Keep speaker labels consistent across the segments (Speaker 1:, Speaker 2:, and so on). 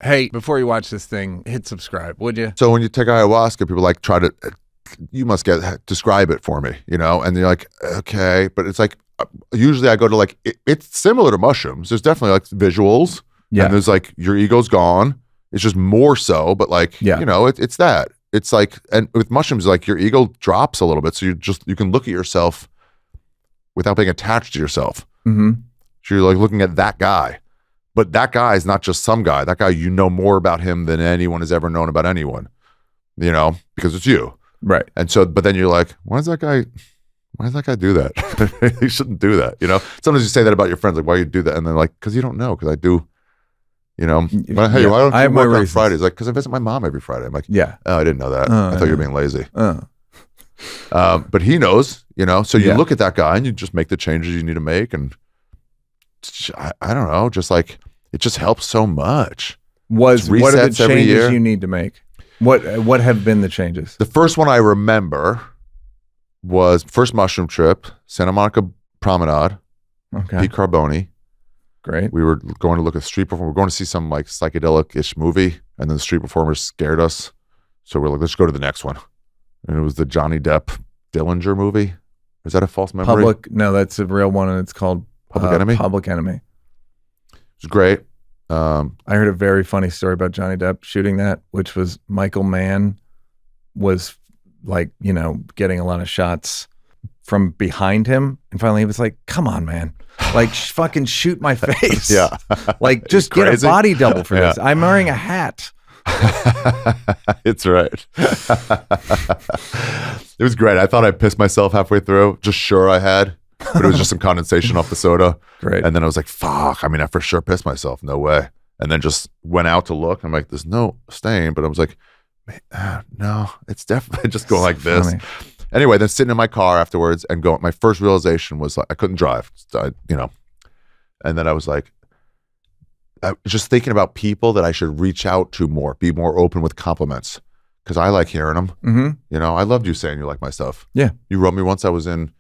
Speaker 1: Hey, before you watch this thing, hit subscribe, would you?
Speaker 2: So when you take ayahuasca, people like try to, you must describe it for me, you know? And you're like, okay, but it's like, usually I go to like, it's similar to mushrooms. There's definitely like visuals. Yeah. And there's like, your ego's gone. It's just more so, but like, you know, it's that. It's like, and with mushrooms, like your ego drops a little bit. So you can look at yourself without being attached to yourself. Mm-hmm. So you're like looking at that guy. But that guy is not just some guy. That guy, you know more about him than anyone has ever known about anyone, you know, because it's you.
Speaker 1: Right.
Speaker 2: And so, but then you're like, why does that guy do that? He shouldn't do that. You know, sometimes you say that about your friends, like, why you do that? And they're like, because you don't know, because I do, you know, but, hey, why don't you work on Fridays? Like, because I visit my mom every Friday. I'm like, oh, I didn't know that. I thought you were being lazy. But he knows, you know, so you look at that guy and you just make the changes you need to make. And I don't know, just like, it just helps so much.
Speaker 1: What are the changes you need to make? What have been the changes?
Speaker 2: The first one I remember was first mushroom trip, Santa Monica Promenade, Pete Carboni.
Speaker 1: Great.
Speaker 2: We were going to look at street performers. We were going to see some like psychedelic-ish movie, and then the street performers scared us. So we're like, let's go to the next one. And it was the Johnny Depp Dillinger movie. Is that a false memory?
Speaker 1: No, that's a real one, and it's called
Speaker 2: Public Enemy?
Speaker 1: Public Enemy.
Speaker 2: It was great.
Speaker 1: I heard a very funny story about Johnny Depp shooting that, which was Michael Mann was like, you know, getting a lot of shots from behind him. And finally he was like, come on, man. Like, fucking shoot my face.
Speaker 2: Yeah.
Speaker 1: Like, just get a body double for this. I'm wearing a hat.
Speaker 2: It's right. It was great. I thought I pissed myself halfway through. Just sure I had. But it was just some condensation off the soda.
Speaker 1: Great.
Speaker 2: And then I was like, fuck. I mean, I for sure pissed myself. No way. And then just went out to look. I'm like, there's no stain. But I was like, no, it's definitely just going like this. Funny. Anyway, then sitting in my car afterwards and going, my first realization was like, I couldn't drive, you know. And then I was like, I was just thinking about people that I should reach out to more, be more open with compliments. Because I like hearing them. Mm-hmm. You know, I loved you saying you like my stuff.
Speaker 1: Yeah.
Speaker 2: You wrote me once. I was in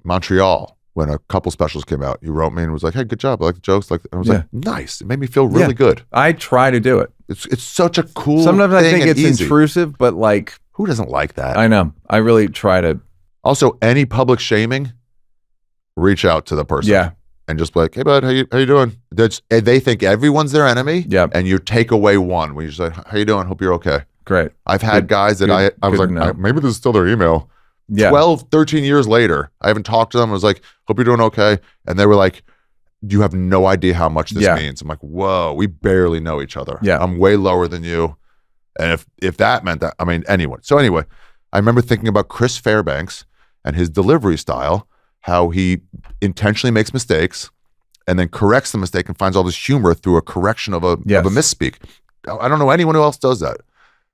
Speaker 2: Montreal when a couple specials came out. You wrote me and was like, hey, good job. I like the jokes. Like, I was like, nice. It made me feel really good.
Speaker 1: I try to do it.
Speaker 2: It's such a cool
Speaker 1: Sometimes
Speaker 2: thing.
Speaker 1: I think it's easy. Intrusive, but like,
Speaker 2: who doesn't like that?
Speaker 1: I know. I really try to.
Speaker 2: Also, any public shaming, reach out to the person.
Speaker 1: Yeah.
Speaker 2: And just be like, hey, bud, how you doing? They think everyone's their enemy.
Speaker 1: Yeah.
Speaker 2: And you take away one when you say, how you doing? Hope you're okay.
Speaker 1: Great.
Speaker 2: I've had guys that I was like, maybe this is still their email.
Speaker 1: Yeah.
Speaker 2: 12, 13 years later, I haven't talked to them. I was like, hope you're doing okay. And they were like, you have no idea how much this means. I'm like, whoa, we barely know each other.
Speaker 1: Yeah.
Speaker 2: I'm way lower than you. And if that meant that, I mean, anyone. So anyway, I remember thinking about Chris Fairbanks and his delivery style, how he intentionally makes mistakes and then corrects the mistake and finds all this humor through a correction of a misspeak. I don't know anyone who else does that.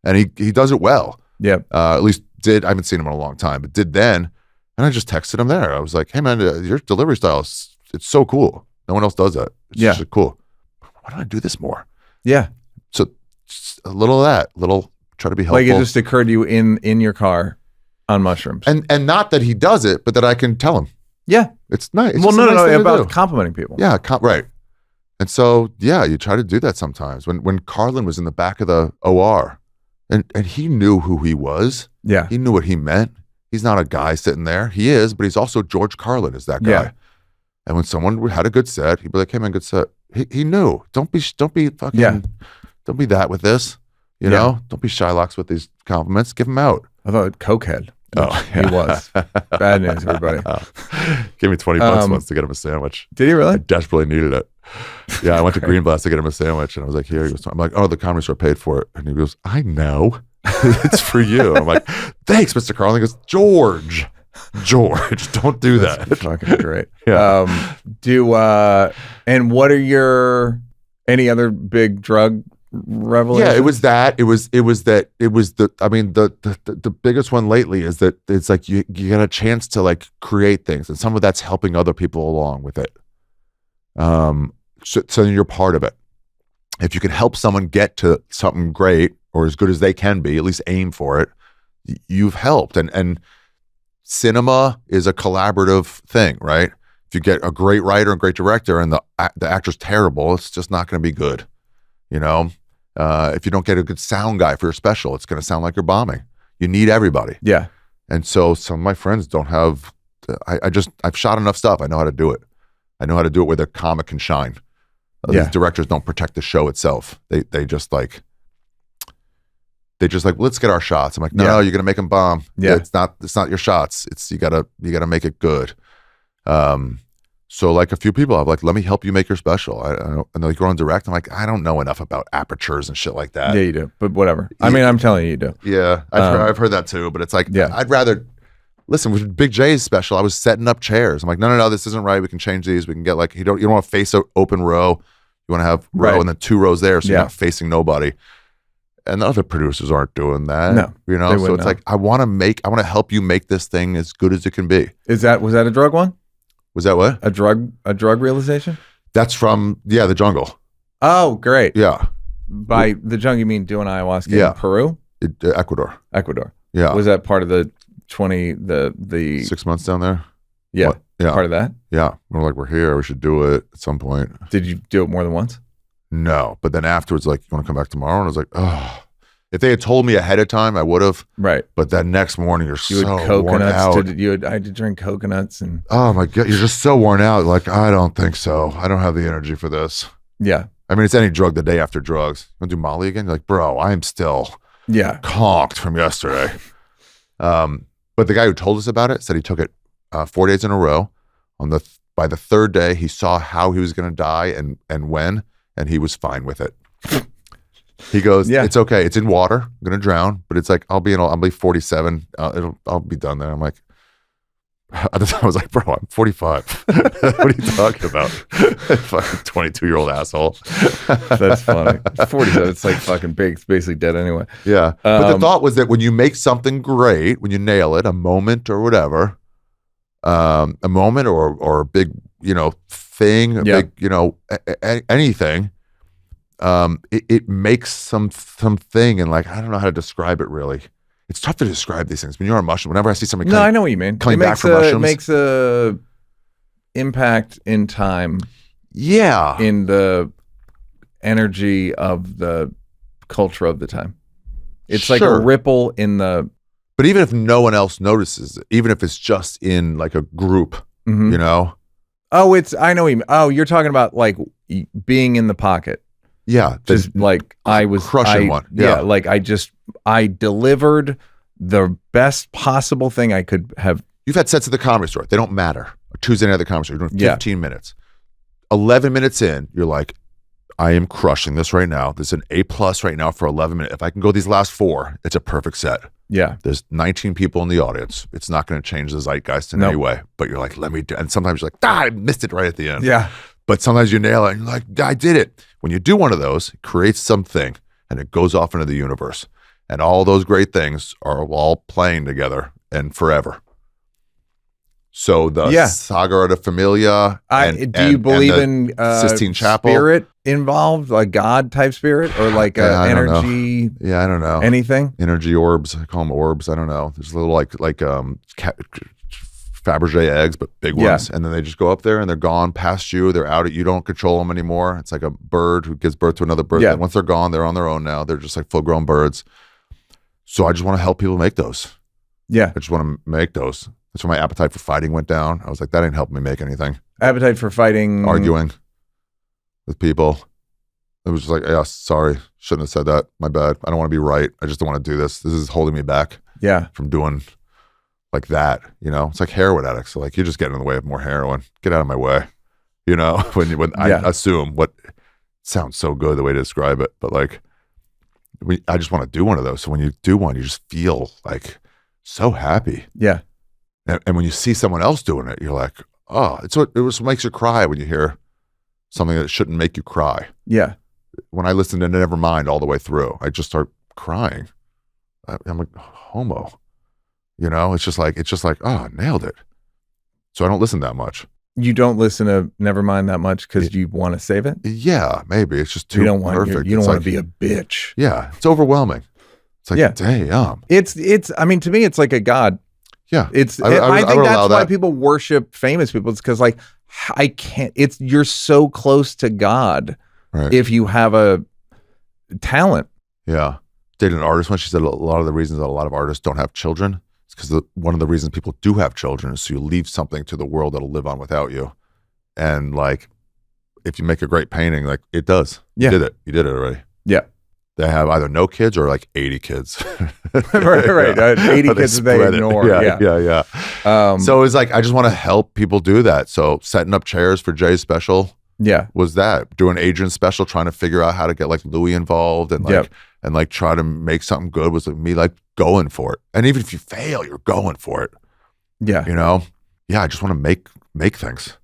Speaker 2: And he does it well.
Speaker 1: Yeah.
Speaker 2: At least I haven't seen him in a long time, but did then. And I just texted him there. I was like, hey man, your delivery style, it's so cool. No one else does that. It's just cool. Why don't I do this more?
Speaker 1: Yeah.
Speaker 2: So just a little of that, try to be helpful.
Speaker 1: Like it just occurred to you in your car on mushrooms.
Speaker 2: And not that he does it, but that I can tell him.
Speaker 1: Yeah.
Speaker 2: It's nice.
Speaker 1: Well, no, about complimenting people.
Speaker 2: Yeah, right. And so, yeah, you try to do that sometimes. When Carlin was in the back of the OR, and he knew who he was.
Speaker 1: Yeah.
Speaker 2: He knew what he meant. He's not a guy sitting there. He is, but he's also George Carlin is that guy. Yeah. And when someone had a good set, he'd be like, hey man, good set. He knew. Don't be fucking, don't be that with this. You know? Don't be Shylocks with these compliments. Give them out.
Speaker 1: I thought cokehead. He was. Bad news, everybody.
Speaker 2: Gave me $20 once to get him a sandwich.
Speaker 1: Did he really?
Speaker 2: I desperately needed it. Yeah, I went to Green Blast to get him a sandwich, and I was like, here. I'm like, oh, the Comedy Store paid for it. And he goes, I know. It's for you. I'm like, thanks, Mr. Carlin. He goes, George, don't do that.
Speaker 1: That's fucking great.
Speaker 2: Yeah.
Speaker 1: And what are any other big drug revelations?
Speaker 2: Yeah, it was the biggest one lately is that it's like you get a chance to like create things, and some of that's helping other people along with it. So you're part of it. If you can help someone get to something great or as good as they can be, at least aim for it, you've helped. And cinema is a collaborative thing, right? If you get a great writer and great director and the actor's terrible, it's just not going to be good. You know, if you don't get a good sound guy for your special, it's going to sound like you're bombing. You need everybody.
Speaker 1: Yeah.
Speaker 2: And so some of my friends don't have. I've shot enough stuff. I know how to do it. I know how to do it where their comic can shine. These directors don't protect the show itself. They just like let's get our shots. I'm like, no, you're gonna make them bomb.
Speaker 1: Yeah,
Speaker 2: it's not your shots. It's you gotta make it good. So like a few people have like, let me help you make your special. I know you're on direct. I'm like, I don't know enough about apertures and shit like that.
Speaker 1: Yeah, you do. But whatever. I mean, I'm telling you do.
Speaker 2: Yeah, I've heard that too. But it's like, I'd rather listen with Big J's special. I was setting up chairs. I'm like, no, this isn't right. We can change these. We can get like you don't want to face an open row. You want to have row and then 2 rows there, so you're not facing nobody. And the other producers aren't doing that.
Speaker 1: No,
Speaker 2: you know. So it's like I want to help you make this thing as good as it can be.
Speaker 1: Was that a drug one?
Speaker 2: Was that what?
Speaker 1: A drug realization?
Speaker 2: That's from the jungle.
Speaker 1: Oh, great.
Speaker 2: Yeah.
Speaker 1: By the jungle, you mean doing ayahuasca in Peru?
Speaker 2: Ecuador. Yeah.
Speaker 1: Was that part of the 6
Speaker 2: months down there?
Speaker 1: Yeah.
Speaker 2: What? Yeah.
Speaker 1: Part of that?
Speaker 2: Yeah. We're here. We should do it at some point.
Speaker 1: Did you do it more than once?
Speaker 2: No. But then afterwards, like, you want to come back tomorrow? And I was like, oh. If they had told me ahead of time, I would have.
Speaker 1: Right.
Speaker 2: But that next morning, you're so worn out.
Speaker 1: I had to drink coconuts and.
Speaker 2: Oh my God, you're just so worn out. Like, I don't think so. I don't have the energy for this.
Speaker 1: Yeah.
Speaker 2: I mean, it's any drug the day after drugs. You want to do Molly again? You're like, bro, I'm still conked from yesterday. But the guy who told us about it said he took it 4 days in a row. By the third day, he saw how he was going to die and when, and he was fine with it. He goes, it's okay. It's in water. I'm going to drown, but it's like, I'll be 47. I'll be done there. I'm like, at the time I was like, bro, I'm 45. What are you talking about? Fucking 22-year-old asshole.
Speaker 1: That's funny. 47. It's like fucking big. It's basically dead anyway.
Speaker 2: Yeah. But the thought was that when you make something great, when you nail it, a moment or whatever, a moment or a big, thing, a big, anything, it makes something, and like, I don't know how to describe it really. It's tough to describe these things when you're on mushroom. Whenever I see somebody,
Speaker 1: I know what you mean.
Speaker 2: Coming back from mushrooms,
Speaker 1: it makes a impact in time.
Speaker 2: Yeah,
Speaker 1: in the energy of the culture of the time. It's like a ripple in the.
Speaker 2: But even if no one else notices it, even if it's just in like a group,
Speaker 1: Oh, I know what you mean. Oh, you're talking about like being in the pocket.
Speaker 2: Yeah,
Speaker 1: just like I was
Speaker 2: crushing one.
Speaker 1: Yeah, like I delivered the best possible thing I could have.
Speaker 2: You've had sets at the Comedy Store. They don't matter. A Tuesday night at the Comedy Store. You're doing 15 minutes. 11 minutes in, you're like, I am crushing this right now. This is an A+ right now for 11 minutes. If I can go these last 4, it's a perfect set.
Speaker 1: Yeah.
Speaker 2: There's 19 people in the audience. It's not going to change the zeitgeist in any way. But you're like, let me do. And sometimes you're like, I missed it right at the end.
Speaker 1: Yeah.
Speaker 2: But sometimes you nail it and you're like, I did it. When you do one of those, it creates something and it goes off into the universe. And all those great things are all playing together and forever. So the Saga de Familia.
Speaker 1: Do you believe in
Speaker 2: Sistine Chapel
Speaker 1: spirit involved, like God type spirit, or like energy?
Speaker 2: Yeah, I don't know.
Speaker 1: Anything?
Speaker 2: Energy orbs. I call them orbs. I don't know. There's a little like Fabergé eggs, but big ones. And then they just go up there and they're gone past you. They're out. You don't control them anymore. It's like a bird who gives birth to another bird.
Speaker 1: Yeah.
Speaker 2: And once they're gone, they're on their own now. They're just like full-grown birds. So I just want to help people make those.
Speaker 1: Yeah.
Speaker 2: I just want to make those. That's when my appetite for fighting went down. I was like, that ain't helping me make anything.
Speaker 1: Appetite for fighting.
Speaker 2: Arguing with people. It was just like, yeah, sorry. Shouldn't have said that. My bad. I don't want to be right. I just don't want to do this. This is holding me back.
Speaker 1: Yeah.
Speaker 2: From doing like that, It's like heroin addicts. So like, you're just getting in the way of more heroin. Get out of my way. When I assume what sounds so good the way to describe it, but like, I just want to do one of those. So when you do one, you just feel like so happy.
Speaker 1: Yeah.
Speaker 2: And when you see someone else doing it, you're like, oh, it just makes you cry when you hear something that shouldn't make you cry.
Speaker 1: Yeah.
Speaker 2: When I listen to Nevermind all the way through, I just start crying. I'm like, homo. It's just like, oh, nailed it. So I don't listen that much.
Speaker 1: You don't listen to Nevermind that much because you want to save it?
Speaker 2: Yeah, maybe. It's just too perfect.
Speaker 1: You don't want to be a bitch.
Speaker 2: Yeah, it's overwhelming. It's like, damn.
Speaker 1: It's. I mean, to me, it's like a god.
Speaker 2: Yeah,
Speaker 1: I think that's why people worship famous people. It's because like I can't. You're so close to God if you have a talent.
Speaker 2: Yeah. Dated an artist once. She said a lot of the reasons that a lot of artists don't have children is because one of the reasons people do have children is so you leave something to the world that'll live on without you. And like, if you make a great painting, like it does.
Speaker 1: Yeah.
Speaker 2: You did it already.
Speaker 1: Yeah.
Speaker 2: They have either no kids or like 80 kids.
Speaker 1: right. 80 kids they ignore.
Speaker 2: Yeah. So it's like, I just want to help people do that. So setting up chairs for Jay's special was that. Doing Adrian's special, trying to figure out how to get like Louis involved and like, and like try to make something good was like me like going for it. And even if you fail, you're going for it. Yeah. You know? Yeah, I just want to make things.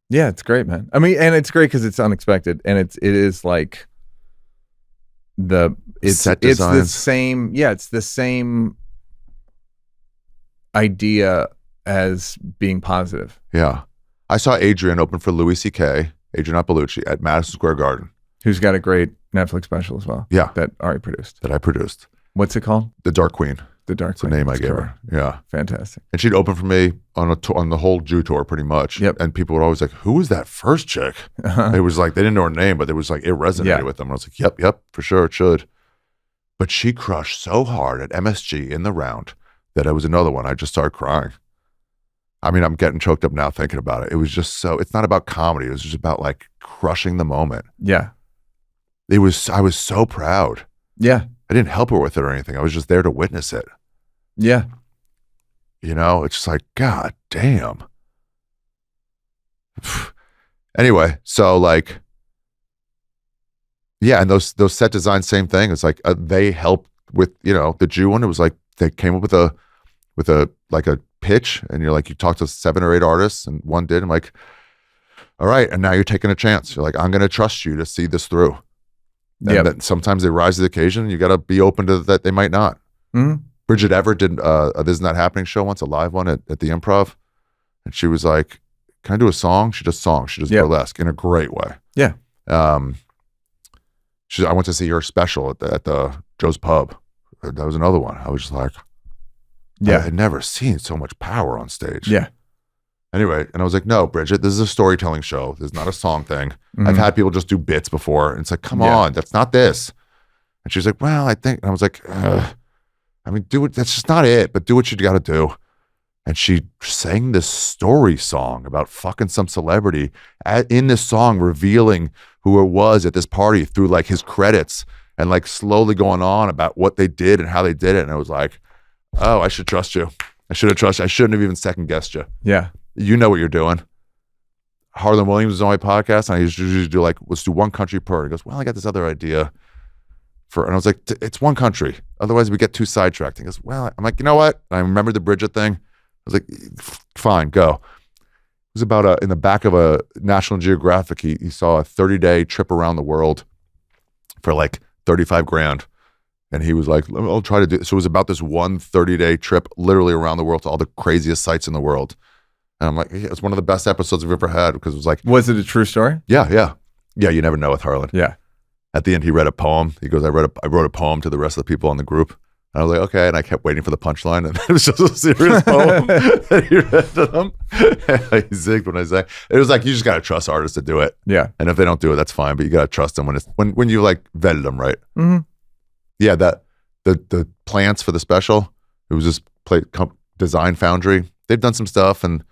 Speaker 1: Yeah, it's great, man. I mean, and it's great because it's unexpected, and it is like it's the same idea as being positive.
Speaker 2: Yeah, I saw Adrian open for Louis C.K. Adrian Appalucci at Madison Square Garden,
Speaker 1: who's got a great Netflix special as well.
Speaker 2: Yeah,
Speaker 1: that Ari produced.
Speaker 2: That I produced.
Speaker 1: What's it called?
Speaker 2: The Dark Queen.
Speaker 1: The Dark Queen.
Speaker 2: That's the name I gave her. Yeah.
Speaker 1: Fantastic.
Speaker 2: And she'd open for me on the whole Jew tour pretty much.
Speaker 1: Yep.
Speaker 2: And people would always like, who was that first chick? It was like, they didn't know her name, but it was like, it resonated with them. And I was like, yep, for sure it should. But she crushed so hard at MSG in the round that it was another one. I just started crying. I mean, I'm getting choked up now thinking about it. It was just it's not about comedy. It was just about like crushing the moment.
Speaker 1: Yeah.
Speaker 2: I was so proud.
Speaker 1: Yeah.
Speaker 2: I didn't help her with it or anything. I was just there to witness it.
Speaker 1: Yeah.
Speaker 2: You know, it's just like, God damn. Anyway, so like, yeah, and those set designs, same thing. It's like they helped with, you know, the Jew one. It was like they came up with a like a pitch, and you're like, you talked to 7 or 8 artists, and one did. I'm like, all right, and now you're taking a chance. You're like, I'm going to trust you to see this through. And then sometimes they rise to the occasion. You got to be open to that. They might not.
Speaker 1: Mm-hmm.
Speaker 2: Bridget Everett did a This Is Not Happening show once, a live one at the Improv. And she was like, can I do a song? She does songs. She does burlesque in a great way.
Speaker 1: Yeah.
Speaker 2: I went to see her special at the Joe's Pub. That was another one. I was just like, I had never seen so much power on stage.
Speaker 1: Yeah.
Speaker 2: Anyway, and I was like, no, Bridget, this is a storytelling show. This is not a song thing. Mm-hmm. I've had people just do bits before. And it's like, come on, that's not this. And she's like, well, I think, and I was like, I mean, do it. That's just not it, but do what you got to do. And she sang this story song about fucking some celebrity in this song, revealing who it was at this party through like his credits and like slowly going on about what they did and how they did it. And I was like, oh, I should trust you. I should have trusted. I shouldn't have even second guessed you.
Speaker 1: Yeah.
Speaker 2: You know what you're doing. Harlan Williams was on my podcast, and I usually do like, let's do one country per. He goes, well, I got this other idea and I was like, it's one country. Otherwise we get too sidetracked. He goes, well, I'm like, you know what? And I remember the Bridget thing. I was like, fine, go. It was about in the back of a National Geographic. He saw a 30-day trip around the world for like 35 grand. And he was like, I'll try to do it. So it was about this one 30-day trip literally around the world to all the craziest sites in the world. And I'm like, it's one of the best episodes we've ever had because it was like.
Speaker 1: Was it a true story?
Speaker 2: Yeah. Yeah, you never know with Harlan.
Speaker 1: Yeah.
Speaker 2: At the end, he read a poem. He goes, I wrote a poem to the rest of the people in the group. And I was like, okay. And I kept waiting for the punchline. And it was just a serious poem that he read to them. He zigged when I say, it was like, you just got to trust artists to do it.
Speaker 1: Yeah.
Speaker 2: And if they don't do it, that's fine. But you got to trust them when you like vetted them, right?
Speaker 1: Mm-hmm.
Speaker 2: Yeah. The plants for the special, it was just Design Foundry. They've done some stuff. And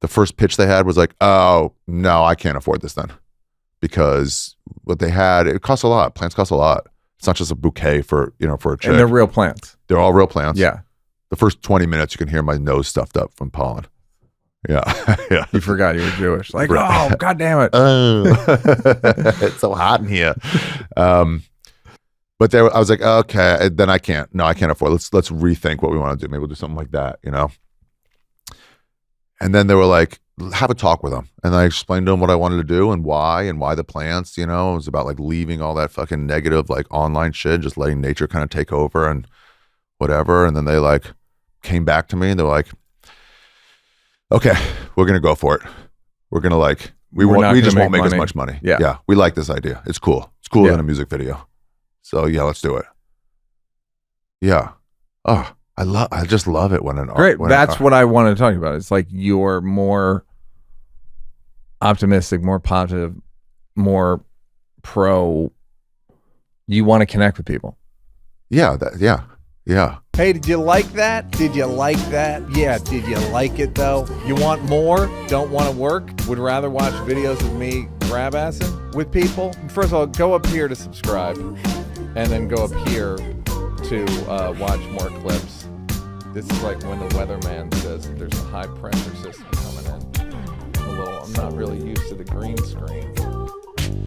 Speaker 2: the first pitch they had was like, oh, no, I can't afford this then. Because what they had, it costs a lot. Plants cost a lot. It's not just a bouquet for a chick.
Speaker 1: And they're real plants.
Speaker 2: They're all real plants.
Speaker 1: Yeah.
Speaker 2: The first 20 minutes, you can hear my nose stuffed up from pollen. Yeah. Yeah.
Speaker 1: You forgot you were Jewish. Like, oh, God damn it.
Speaker 2: It's so hot in here. But I was like, okay, then I can't. No, I can't afford it. Let's rethink what we want to do. Maybe we'll do something like that, And then they were like, have a talk with them. And I explained to them what I wanted to do and why the plants, it was about like leaving all that fucking negative, like online shit, just letting nature kind of take over and whatever. And then they like came back to me and they're like, okay, we're going to go for it. We're going to like, we just won't make as much money. Yeah. We like this idea. It's cool. It's cooler than a music video. So yeah, let's do it. Yeah. Oh, I just love it when an
Speaker 1: great. That's what I wanted to talk about. It's like you're more optimistic, more positive, more pro You want to connect with people.
Speaker 2: Yeah, yeah.
Speaker 3: Hey, did you like that? Did you like that? Yeah, did you like it though? You want more? Don't want to work? Would rather watch videos of me grab-assing with people? First of all, go up here to subscribe, and then go up here to watch more clips. This is like when the weatherman says there's a high pressure system coming in. I'm not really used to the green screen.